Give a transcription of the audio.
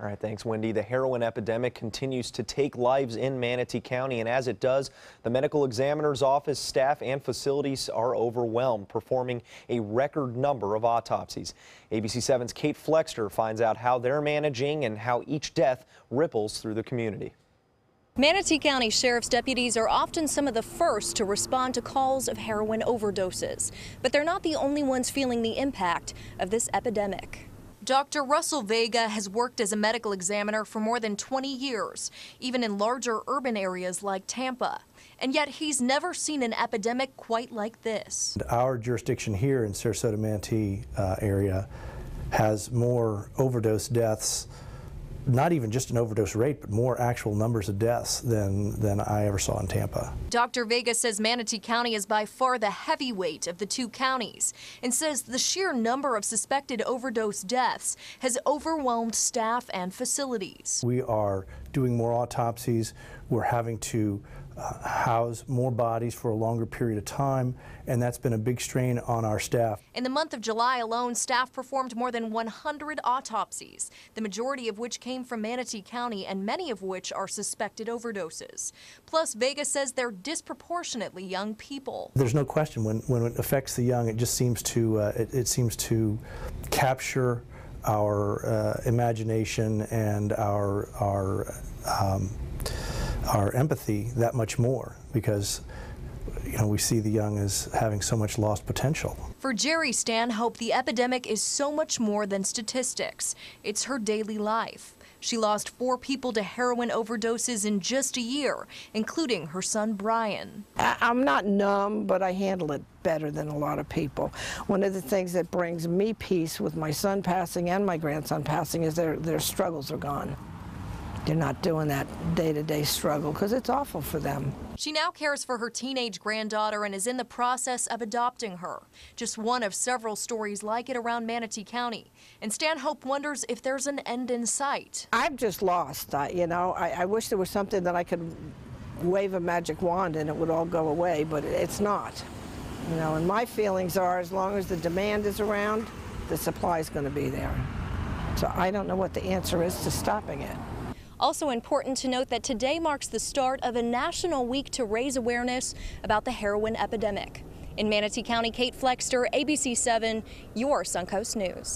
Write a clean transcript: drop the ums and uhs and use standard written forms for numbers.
All right, thanks, Wendy. The heroin epidemic continues to take lives in Manatee County, and as it does, the medical examiner's office staff and facilities are overwhelmed, performing a record number of autopsies. ABC 7's Kate Flexter finds out how they're managing and how each death ripples through the community. Manatee County Sheriff's deputies are often some of the first to respond to calls of heroin overdoses, but they're not the only ones feeling the impact of this epidemic. Dr. Russell Vega has worked as a medical examiner for more than 20 years, even in larger urban areas like Tampa. And yet he's never seen an epidemic quite like this. Our jurisdiction here in Sarasota-Manatee area has more overdose deaths, not even just an overdose rate, but more actual numbers of deaths than I ever saw in Tampa. Dr. Vega says Manatee County is by far the heavyweight of the two counties and says the sheer number of suspected overdose deaths has overwhelmed staff and facilities. We are doing more autopsies. We're having to house more bodies for a longer period of time, and that's been a big strain on our staff. In the month of July alone, staff performed more than 100 autopsies, the majority of which came from Manatee County and many of which are suspected overdoses. Plus, Vega says they're disproportionately young people. There's no question when it affects the young, it just seems to it seems to capture our imagination and our empathy that much more, because we see the young as having so much lost potential. For Jerry Stanhope, the epidemic is so much more than statistics. It's her daily life. She lost 4 people to heroin overdoses in just a year, including her son Brian. I'm not numb, but I handle it better than a lot of people. One of the things that brings me peace with my son passing and my grandson passing is their struggles are gone. They're not doing that day-to-day struggle because it's awful for them. She now cares for her teenage granddaughter and is in the process of adopting her. Just one of several stories like it around Manatee County. And Stanhope wonders if there's an end in sight. I'm just lost. I wish there was something that I could wave a magic wand and it would all go away, but it's not. And my feelings are, as long as the demand is around, the supply is going to be there. So I don't know what the answer is to stopping it. Also important to note that today marks the start of a national week to raise awareness about the heroin epidemic. In Manatee County, Kate Flexter, ABC 7, your Suncoast News.